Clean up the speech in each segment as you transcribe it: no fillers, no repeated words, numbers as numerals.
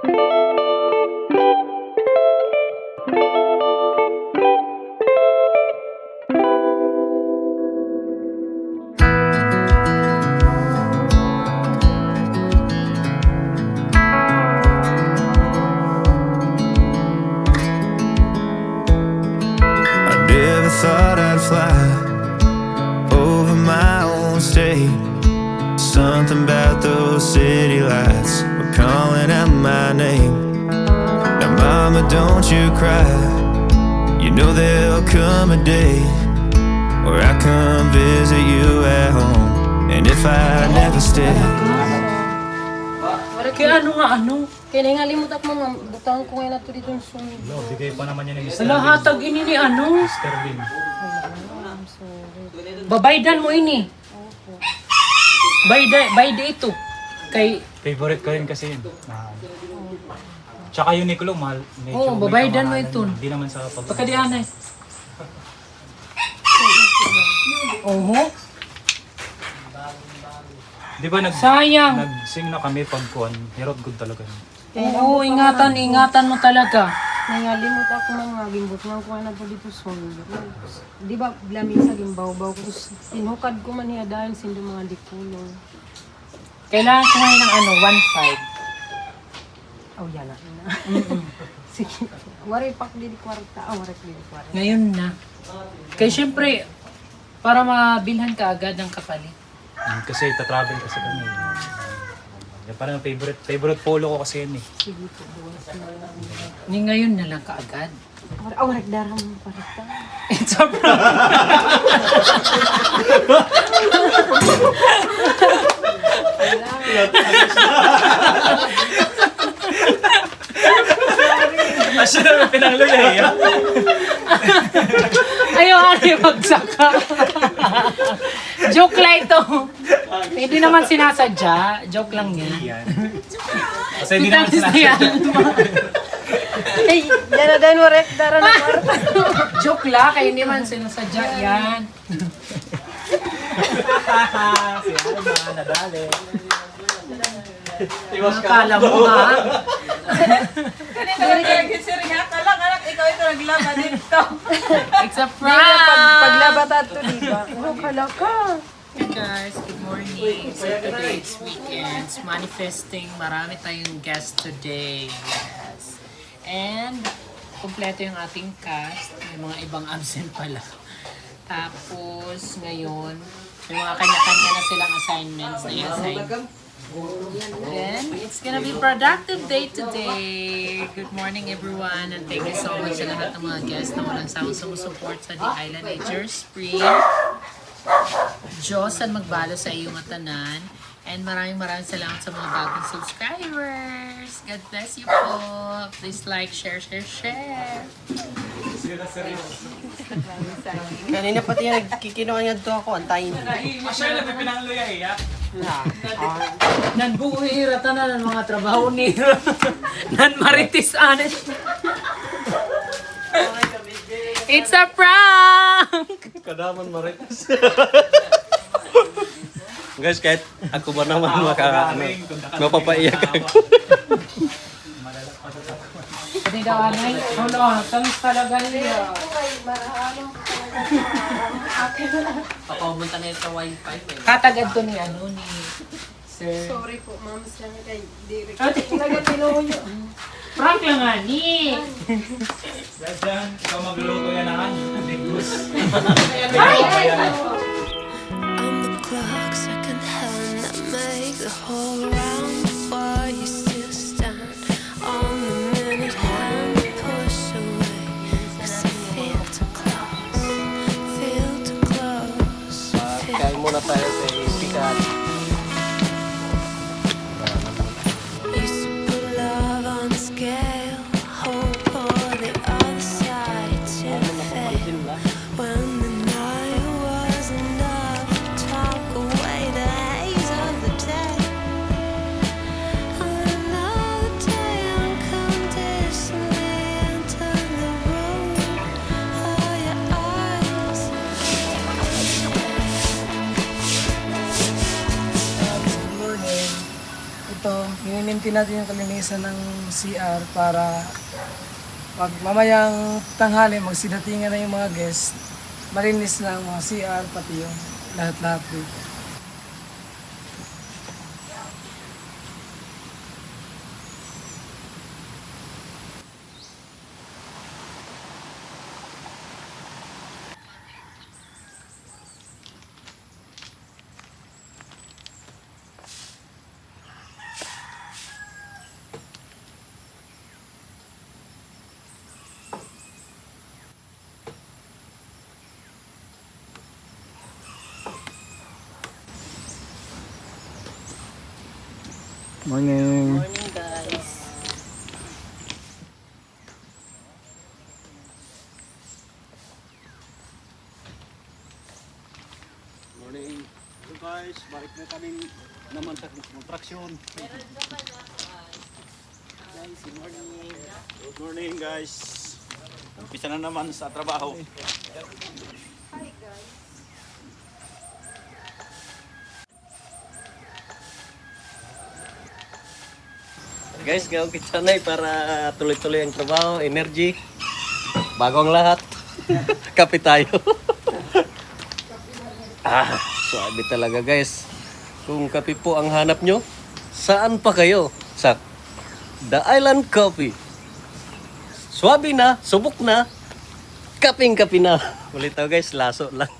I never thought I'd fly over my own state. Something about those city lights were calling out my name. Now mama, don't you cry. You know there'll come a day where I come visit you at home. And if I never stay, Kaya ano? Kaya nangalimutan mo, ma'am. Butang ko ngayon na ito dito yung sunod. No, bigay pa naman yan ni Mr. Lahatag ini ni ano? Mr. Bean. I'm sorry. Babaydan mo ini. Bayda ito. Kay Favorite ko rin kasi yun. Tsaka Uniqlo, mahal. Oo, babaydan mo ito. Hindi naman sa pag... pagkadianay. Oho. Di ba Sayang. nag-sing na kami pagkuhan. Hirot good talaga. Oo, ingatan mo talaga. Nangalimutan ko mga gimbot nga ko na ito dito sunod. Di ba, lamisa gimbaw-baw ko. Tinukad ko man niya dahil sindo mga dikulong. Kailangan ko ngayon ng 1.5. Oh, yan na. Sige. Wari pak di kwarta. Wari pak di kwarta. Ngayon na. Kaya syempre, para mabilhan ka agad ng kapalit. Kasi tatravel kasi kami. Yan parang favorite polo ko kasi yun eh. Sige po, buwas na lang. Ni ngayon na lang kaagad. Wari darang mo parita. It's a problem. Asya naman pinanglulay ah. Ayaw, ano magsaka. Joke lang ito. Hindi naman sinasadya. Joke lang yan. Yan. Kasi hindi naman sinasadya. Ay, yan na dahil wari darang na kwarta. Joke lang, kayo hindi naman sinasadya yan. Si Alma, nadali. Akala mo ha? It's a prank! Paglabatan to, di ba? Ano kala ka? Hey guys, good morning. So today it's weekends, manifesting. Marami tayong guests today. Yes. And kompleto yung ating cast. May mga ibang absent pala. Tapos ngayon, may mga kanya-kanya na silang assignments na i-assign. Then, it's gonna be productive day today. Good morning everyone and thank you so much sa lahat ng mga guests na walang sawang sumusupport sa The Island Nature Spring. Diyos ang magbalo sa iyong matanan. And maraming salamat sa mga bagong subscribers. God bless you po. Please like, share. Kanina pati yung nagkikinuha to ako, antayin. Asya naman pinanglulay ah. Nanbuhira tanan ng mga trabaho ni Nan maritis anes. It's a prank! Kadaman marites. Guys, kahit ako ba naman mapapaiyak ako. Hindi daw anay. Hala, tamis talaga niya. Papamunta na ito wifi. Katagad to ni ano ni Sir. Sorry po, ma'am. Sana kay Derek. Ate, prank lang nga ni. Dyan, ikaw magluluto yan naman. Digos. On the clock, second hand, that make the whole round before you still stand on the minute hand, push away, 'cause I feel too close, Kain muna tayo sa Picat. used to put love on the scale, hope for the other side to fail, when the night was enough to talk away the haze of the day. natin yung kalinisan ng CR para pag mamayang tanghali magsidatingan na yung mga guest, malinis na ang mga CR pati yung lahat-lahat dito. Morning. Morning, guys. Morning. So guys, balik na kami naman sa construction. Guys, good morning. Good morning guys. Umpisa na naman sa trabaho. Guys, gawin kita na para tuloy-tuloy ang trabaho, energy. Bago ang lahat. Kape tayo. Swabe talaga guys. Kung kape po ang hanap nyo, saan pa kayo? Sa The Island Coffee. Swabe na, subok na, kaping-kape na. Ulit tayo guys, laso lang.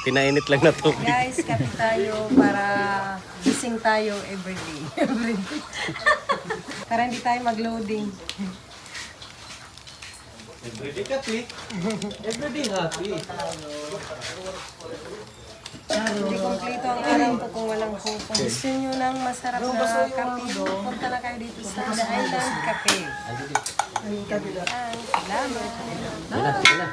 Pinainit lang na tubig. Guys, kape tayo para gising tayo everyday. Para hindi tayo mag-loading. Everyday kape. Everyday happy. Hindi kompleto ang araw ko kung walang coke. Kung gusto nyo ng masarap na kape, punta na kayo dito sa The Island Cafe. Salamat. Sige na.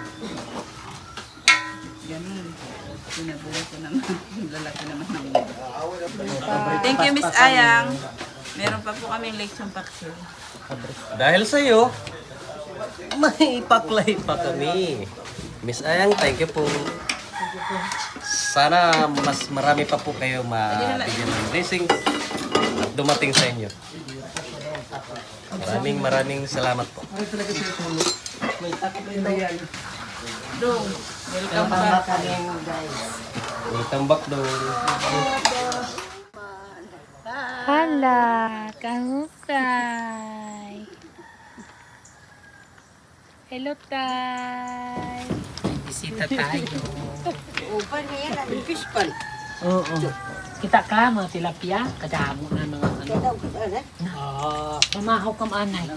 Thank you, Miss Ayang. Meron pa po kaming lechon paksyo. Dahil sa iyo, may paklay pa kami. Miss Ayang, thank you po. Sana mas marami pa po kayo mabigyan ng blessings at dumating sa inyo. Maraming salamat po. Dong, welcome back. Welcome back doon. Hala, kamusay. Hello, Tay. Bisita tayo. Upan niya na, fish pan. Oo. Kita ka, mga tilapia. Kadamo na ng ano. Mamahaw kam anay.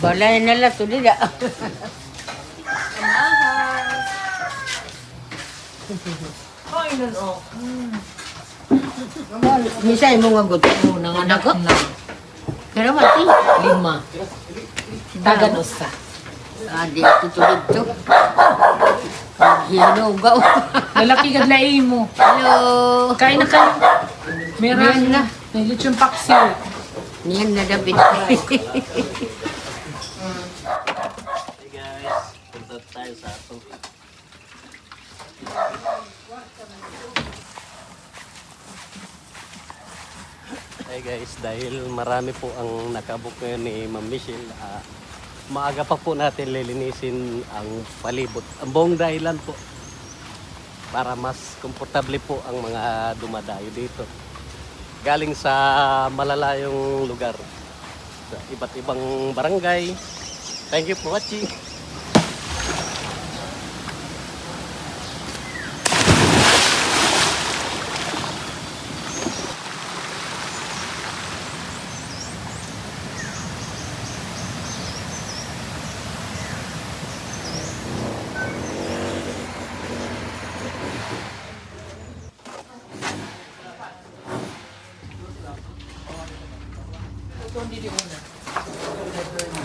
Balay na lang ito nila. Ay, nun o. Misay mo nga gusto. Oo, nanganak na. Pero mati, 5. Dagan usa. Adi, tutulog to. Hinugaw. Lalaki gadlain mo. Hello. Kain na kayo. Meron Meron na. May lechon paksiw. Niyan na David. Hey guys, punta tayo sa ato. Hey guys, dahil marami po ang nakabook ngayon ni Ma'am Michelle, maaga pa po natin lilinisin ang palibot, ang buong dahilan po, para mas komportable po ang mga dumadayo dito. Galing sa malalayong lugar, sa iba't ibang barangay. Thank you for watching.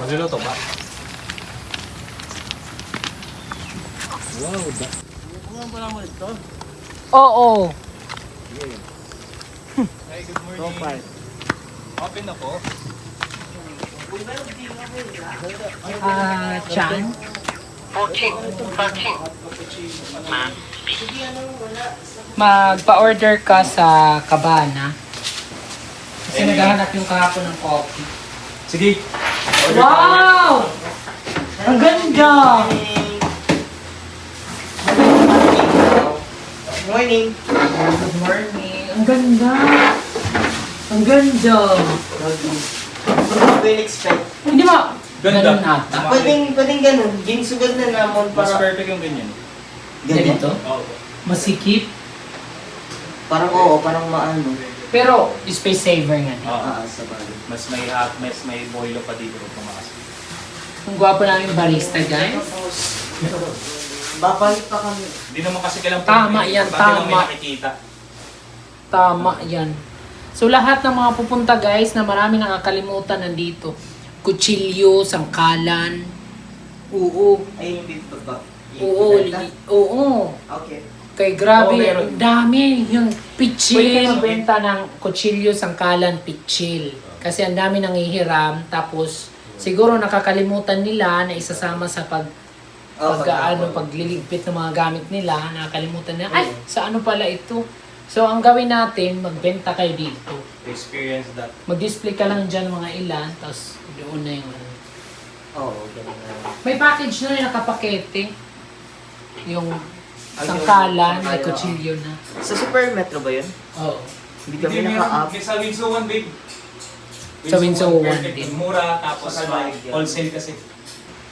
Magluluto ba? Wow, Oo. Hey, good morning. Open na po. Chan? Magpa-order ka sa Cabana. Kasi naghahanap yung kahapon ng coffee. Sige. Wow! Ang ganda! Morning. Good morning. Ang ganda! Ang ganda! Ano ba expect? Hindi ba? Ganda. Ganun ata. Pwedeng ganun. Ginsugad na namon Mas para... perfect yung ganyan. Ganito? Oo. Masikip. Parang oo, parang maano. Pero space saver nga. Oo. Sa bagay. Mas may boilo pa dito kung tumakas. Ang gwapo namin barista, guys. Babalik pa kami. Hindi naman kasi kailang Tama yan, Pati lang may tama. nakikita. Tama yan. So lahat ng mga pupunta guys na marami nakakalimutan nandito. Kutsilyo, sangkalan. Oo. Ay, yung dito ba? Oo. Oo. Okay. Kay grabe, Oo, meron. ang dami. Yung pitchil. Pwede ka Benta ng kutsilyo, sangkalan, pitchil. Kasi ang dami nanghihiram. Tapos siguro nakakalimutan nila na isasama sa pagliligpit ng mga gamit nila. Nakakalimutan nila, ay, sa ano pala ito? So ang gawin natin, magbenta kayo dito. Experience that. Mag-display ka lang dyan mga ilan, tapos doon na yung ano. Oo, ganun na. May package na rin nakapakete. Yung sangkalan, may sangkalan, kutsilyo na. Sa Super Metro ba yun? Oo. Hindi kami naka-up. Sa Winso 1, babe. Sa Winso 1 perfect. din. Mura, tapos Sa bayad yan. wholesale kasi.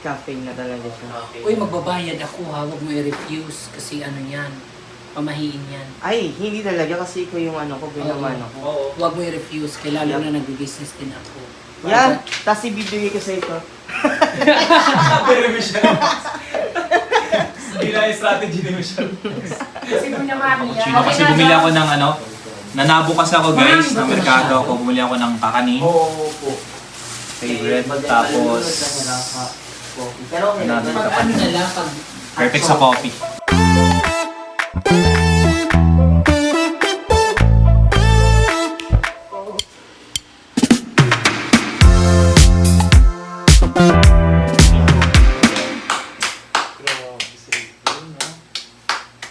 Cafe na talaga siya. Uy, magbabayad ako ha, huwag mo i-refuse kasi ano yan, pamahiin yan. Ay, hindi talaga kasi iko yung ano ko, binamano ko. Oo. Huwag mo i-refuse, kaya lalo na nag-business din ako. Yan! Tapos ibibigay ko sa ito. Pero Michelle. Hindi na yung strategy ni Michelle. Kasi mo naman yan. Kasi bumili ako ng ano, nanabo kasi ako guys, ng merkado ako, bumili ako ng kakanin. Oo po. Favorite, tapos Pero okay lang. Another Pag ano na lang, pag perfect sa coffee.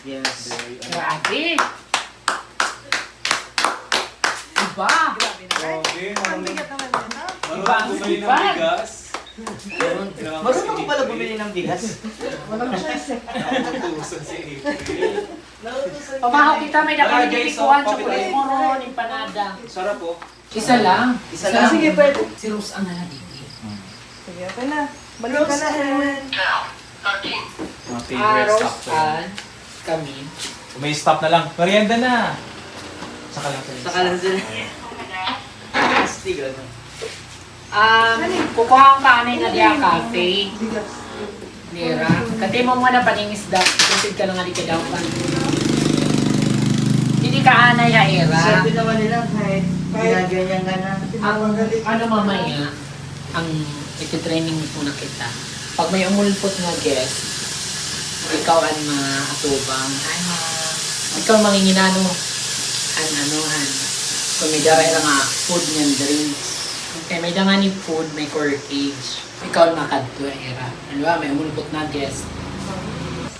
Yes. grabe. Diba? Iba ang sipag. Marunong ko pala bumili ng bigas. Pamahaw kita, may Ah, nakalagay guys, pikuan, so, chocolate coffee moron, empanada. Sarap po. Isa lang. Isa lang. Sige, pwede. Si Rose ang nalaligi. Sige, okay na. Balik ka na, Helen. Mga favorite Rose stuff ko. and kami. May stop na lang. Merienda na. Saka lang sa Saka lang sila. Astig lang. Kukuha ang kanay na diya cafe. Nira. Kati mo muna paningisda. Kusid ka lang nga di ka daw pa. Hindi ka anay ha, Era. Sabi naman nila, kahit ginaganyan ka na. Ano mamaya, ang iti-training muna kita. Pag may umulpot na guest, ikaw ang maatubang. Ikaw manginginano. Anuhan. Kung may daray lang nga, food niyan, drinks. Okay, may dangan ni food, may corkage. Ikaw ang makadto, Era. Ano ba, may umulpot na guest.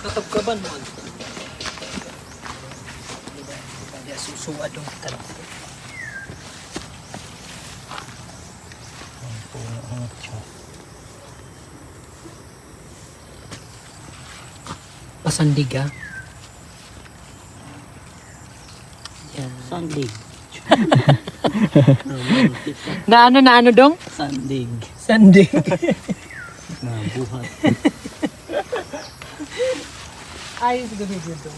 Katab ka ba naman? Susuwa dong kadto. Pasandiga. Yan. Sandig. Na ano dong? Sandig. Sandig. Nabuhat. Ayos ko dito.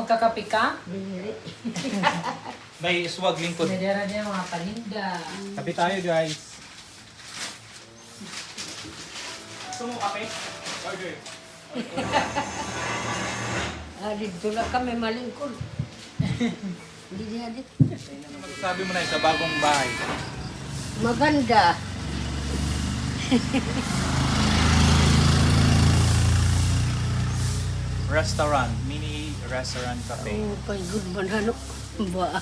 magkakape ka? May swag lingkod. Nadara niya mga paninda. Kape tayo guys. Gusto mo kape? Okay. Dito lang kami malingkod. Hindi niya dito. Sabi mo na sa bagong bahay. Maganda. Restaurant, mini restaurant cafe. Oh, kay good man ano. Ba.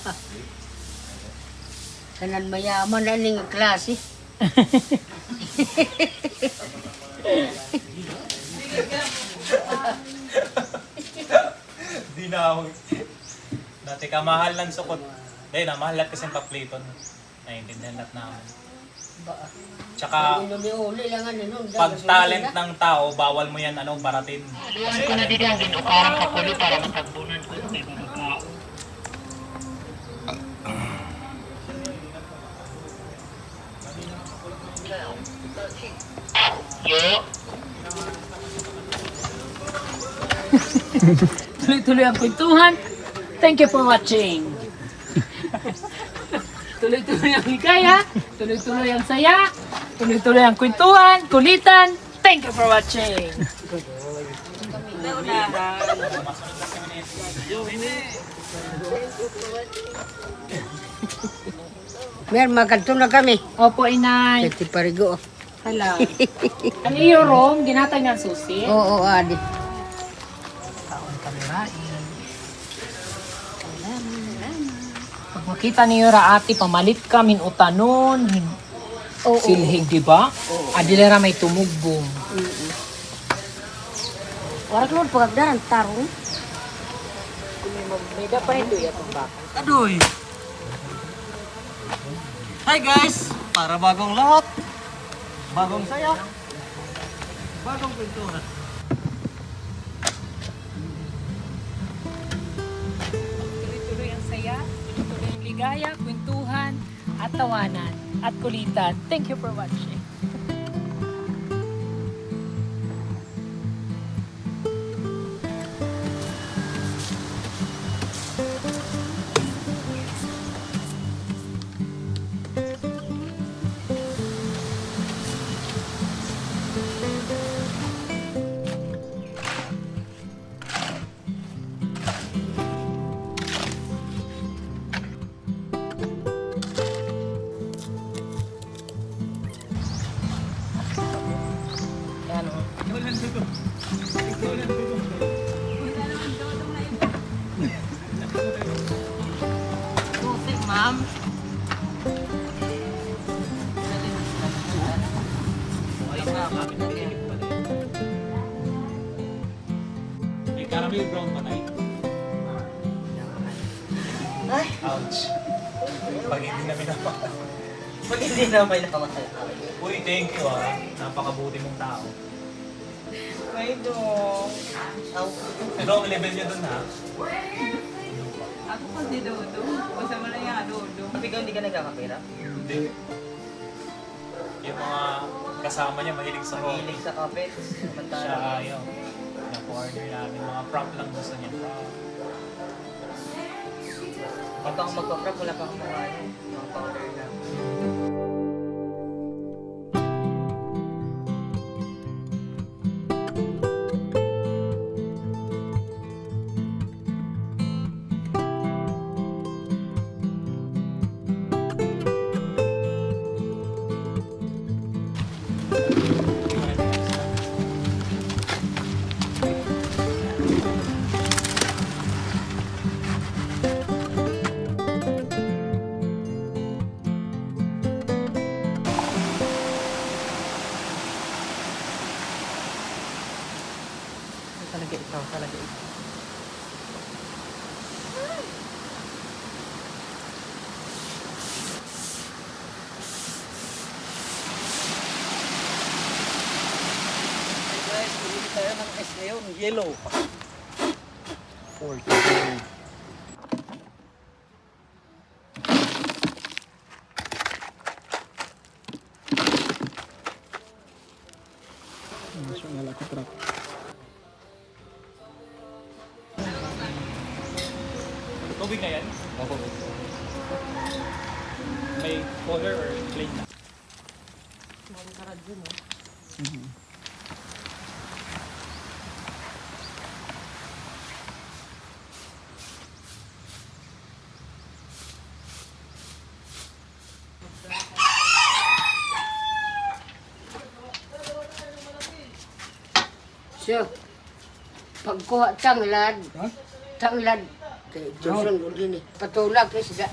Kanan mayaman na ning klase. Di na ako. Dati ka mahal ng sukot. Dahil na, mahal lahat kasi yung papliton. Naiintindihan lahat namin. Tsaka, Uli lang ano nun. pag talent ng tao, bawal mo yan baratin. Kasi Pinadigagin o parang kakulo para matagbunan ko yung iba magkao. Tuloy-tuloy ang kwentuhan. Thank you for watching. Tuloy-tuloy ang ligaya. Tuloy-tuloy ang saya. Tuloy-tuloy ang kwentuhan, kulitan. Thank you for watching. Mer, maganto na kami. Opo, inay. Kasi parigo. Hala. Ang iyo rom, ginatay ng susi. Oo, adi. Taon kami rain. Pag makita niyo ra ati, pamalit kami utanon. Oo. Silhig, di ba? Adilera may tumugbong. Warak lord pagagdaran tarong. May dapat ito yung baka. Adoy! Hi guys! Para bagong lahat. Bagong saya. Bagong pintura. Tuloy-tuloy ang saya, tuloy ang ligaya, kwentuhan, at tawanan, at kulitan. Thank you for watching. Yan o. Tusik, ma'am. may caramel brown pa tayo. Ay! Ouch. Pag hindi namin napaka. Pag hindi na may nakamahal. Uy, thank you Napakabuti mong tao. May dong. Pero ang level niya dun ha. Ako pa si Dodo. Basta mo lang yung Dodo. Ikaw hindi ka nagkakapira? Hindi. Yung mga kasama niya mahilig sa hotel. Hilig sa kape. Siya ayaw. Na-order namin. Mga prop lang gusto niya. Pag ako magpa-prep, wala pa akong mga mga powder na. Talaga ikaw, talaga ikaw. Hey guys, bumili tayo ng ice ngayon, yellow. 40. Tubig na yan? May color or plain na? Siya, pagkuha tanglad, tanglad, kay Johnson din eh, patulak kay sida.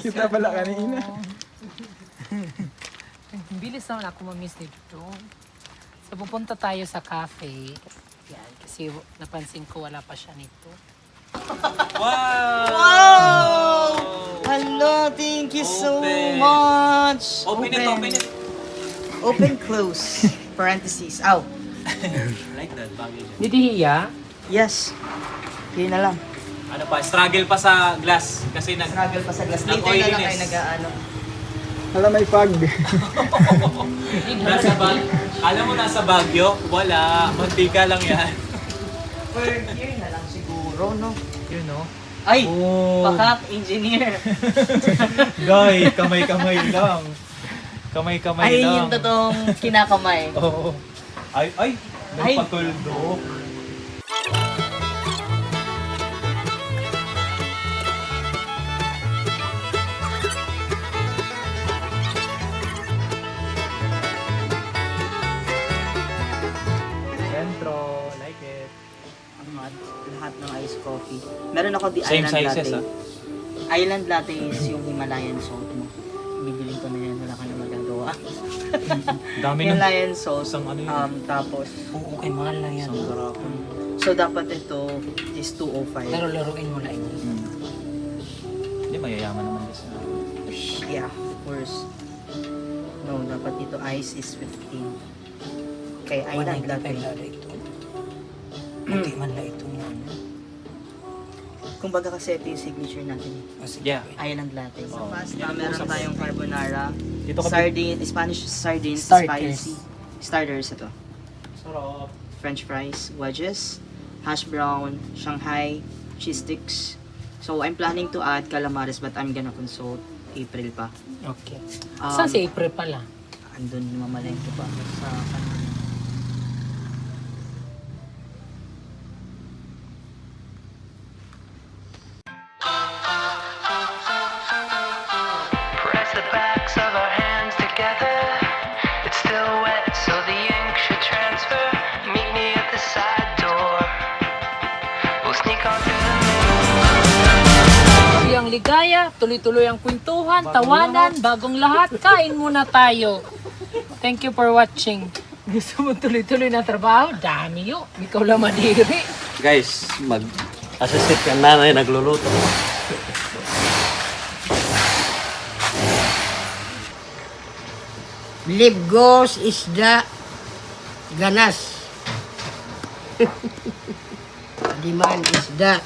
Kita pala kanina. Bilis naman ako mamiss nito. So pupunta tayo sa cafe. Yan, kasi napansin ko wala pa siya nito. Wow! Hello, thank you so much. Open it, open it. Open, close. Parentheses. Ow. Like that, bagay dyan. Did he hiya? Yes. Yun na lang. Ano pa, struggle pa sa glass kasi Struggle pa sa glass. Later na lang Nag-oiliness. kayo nag-ano. Hala, may fog. Nasa alam mo nasa Baguio? Wala, mantika lang yan. Per year na lang siguro, no? Yun no? Ay! Oh. Pakak, engineer. Guy, kamay-kamay lang. Kamay-kamay Ay, lang. yung totoong kinakamay. Oo. Ay, Ay. nagpatuldok. Centro, like it. Ang hot, lahat ng iced coffee. Meron ako the Same island sizes, latte. Island latte is yung Himalayan salt mo. Bibiling ko na yan, wala ka na magagawa. Dami ng Himalayan salt, isang ano yun. tapos, Oo, kay mahal na yan. Isang garapon. so dapat ito is 205. Laro-laruin mo lang ito. Hindi, mayayaman naman kasi. Yeah, of course. No, dapat ito ice is 15. Kay island latte. ito. Hindi man lang ito niya. Kumbaga kasi ito yung signature natin. Yeah. Island latte. Sa Oh. pasta, meron tayong carbonara, Dito ka sardine, Spanish sardines, Starters. spicy. Starters ito. Sarap. French fries, wedges, hash brown, Shanghai, cheese sticks. So I'm planning to add calamares but I'm gonna consult April pa. Okay. Saan si April pala? Andun mamalengke pa sa kanila. Press the backs of our hands together. It's still wet, so the ink should transfer. Meet me at the side door. We'll sneak on through the middle. Ang ligaya, tuloy-tuloy ang kwentuhan, tawanan, bagong lahat, kain muna tayo. Thank you for watching. Gusto mo tuloy-tuloy na trabaho? Dami yun. Ikaw lang madiri. Guys, mag-assist ka nanay nagluluto. Libgos isda ganas. Diman isda.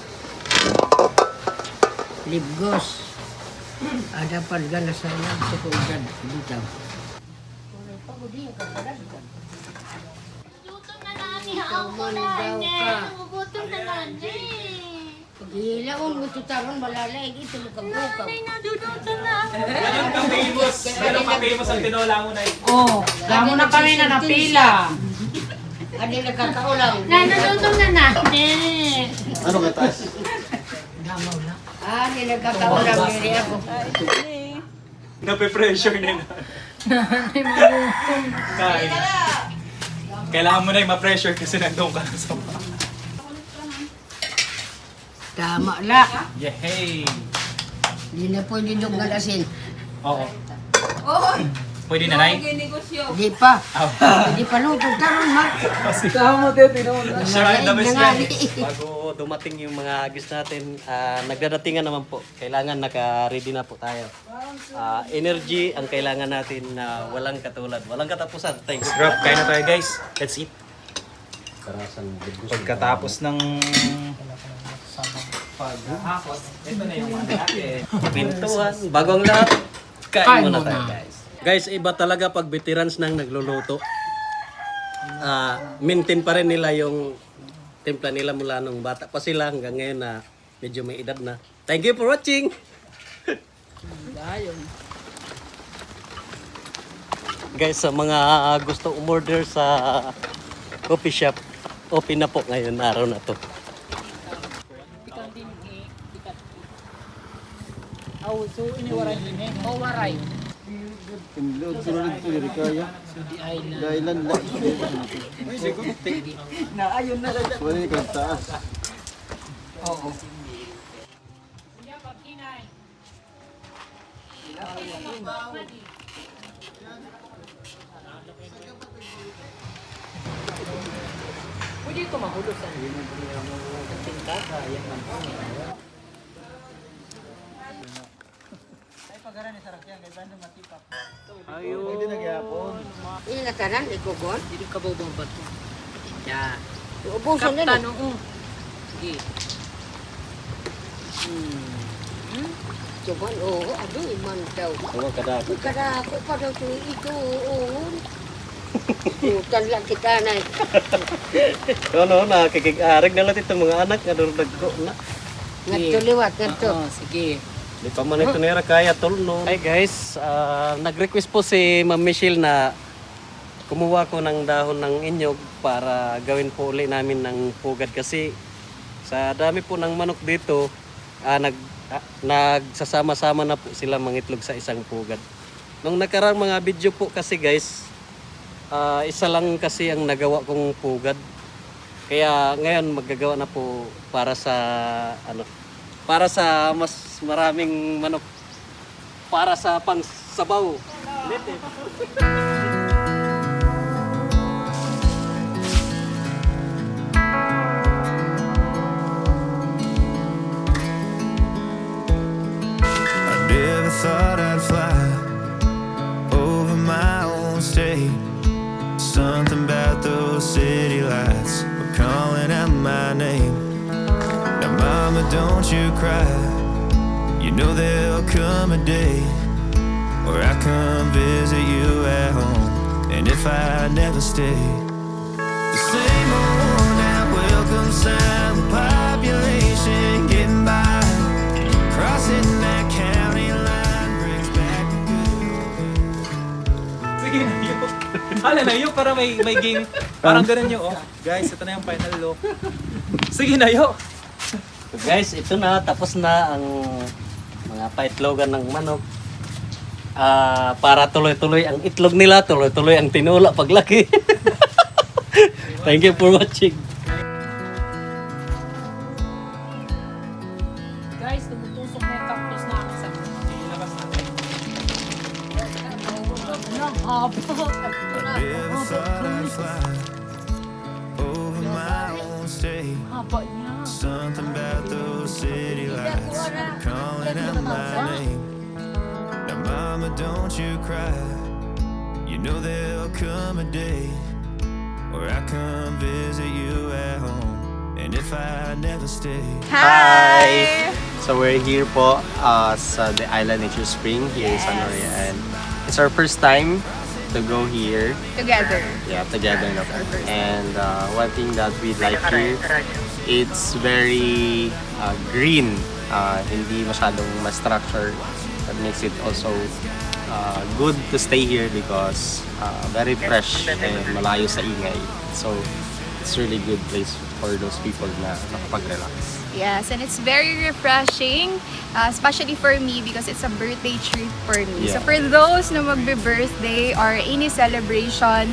Libgos. Ada pa ganas sa lang sa kugan bitaw. Gutom na nani. Pagilaon mo tutaron balalay ito mo kabukaw. Naduduto na ako. Ganun ka-famous. Ganun ka-famous ang tinola mo na yun. Oh, damo na kami na napila. Adi nagkakaulang. Naduduto na nani. Ano ka taas? Damaw na. Adi nagkakaulang diri ako. Nape-pressure nila. Kain. Kailangan mo na yung ma-pressure kasi nandun ka na sa Tama la. Yehey! Di na pwede dong galasin. Oo. Pwede na, Nay? Di pa. Di pa luto taron ma. Tama, te, tinawag. Sure, the best yan. Bago dumating yung mga guest natin, nagdadatingan naman po. Kailangan naka-ready na po tayo. energy ang kailangan natin na walang katulad, walang katapusan. Thanks. Grab, kain na tayo guys. Let's eat. Pagkatapos ng paghahakot, ito na yung ano natin. Pintuan, bagong lahat. Kain muna tayo guys. Guys, iba talaga pag veterans nang nagluluto. Maintain pa rin nila yung timpla nila mula nung bata pa sila hanggang ngayon na medyo may edad na. Thank you for watching! Guys, sa mga gusto umorder sa coffee shop, open na po ngayon araw na to. So iniwaray din eh. O waray. Load ko rin ito, Rikaya. Dailan lang. Naayon na lang. Wala yung kantaas. Oo. Pwede ito mahulog sa tinta. Ini nataran ikogon. Dito ka bawang bato. Ya. Ubong sa nila. Kaptan, oo. Sige. Coba, oh, aduh, iman daw. Huwag kadako. Kada ako pa daw ito, oo. Tanla kita na. Ano, nakikig-arig na lang itong mga anak nga dagko na. Ngadto liwat, ngadto. Oo, sige. Di pa man ito nera kaya tulno. Hi guys, nag-request po si Ma'am Michelle na kumuha ko ng dahon ng inyog para gawin po uli namin ng pugad kasi sa dami po ng manok dito, nagsasama-sama na po sila mangitlog sa isang pugad. Nung nakarang mga video po kasi guys, isa lang kasi ang nagawa kong pugad. Kaya ngayon maggagawa na po para sa mas maraming manok, para sa pangsabaw. I never thought I'd fly over my own state. Something about those city lights were calling out my name. Now mama, don't you cry. You know there'll come a day where I come visit you at home. And if I never stay, the same old that welcome sign, the population getting by, crossing that county line brings back the good. Sige na yun. Hala na yun, para may game. Parang ganun yun. Oh. Guys, ito na yung final look. Sige na yun. So guys, ito na, tapos na ang mga paitlogan ng manok. Para tuloy-tuloy ang itlog nila, tuloy-tuloy ang tinula paglaki. Thank you for watching. Guys, tumutusok na yung cactus na ako sa Ilabas natin. I never thought I'd fly over my own state. haba niya. Something about those city lights calling out my name. Now mama, don't you cry. You know there'll come a day where I come visit you at home. And if I never stay, Hi! So we're here po sa the Island Nature Spring here in San Maria, and it's our first time to go here. Together. Yeah, together na po. And one thing that we like here, it's very green. Hindi masyadong ma-structure. That makes it also good to stay here because very fresh and malayo sa ingay. So it's really good place for those people na nakapag-relax. Yes, and it's very refreshing, especially for me because it's a birthday treat for me. So Yeah. for those na magbe-birthday or any celebration,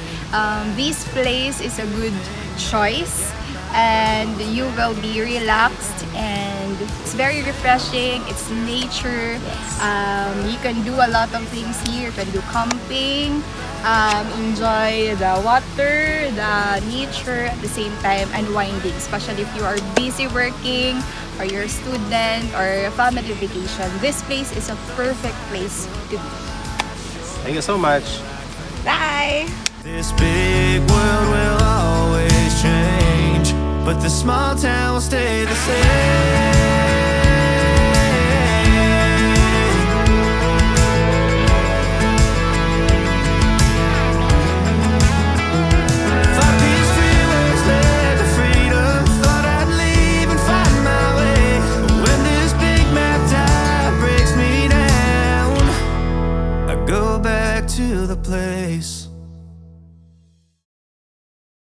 this place is a good choice and you will be relaxed and it's very refreshing. It's nature. You can do a lot of things here. You can do camping. enjoy the water, the nature, at the same time unwinding, especially if you are busy working or you're a student or a family vacation. This place is a perfect place to be. Thank you so much. Bye! This big world will always change, but the small town will stay the same.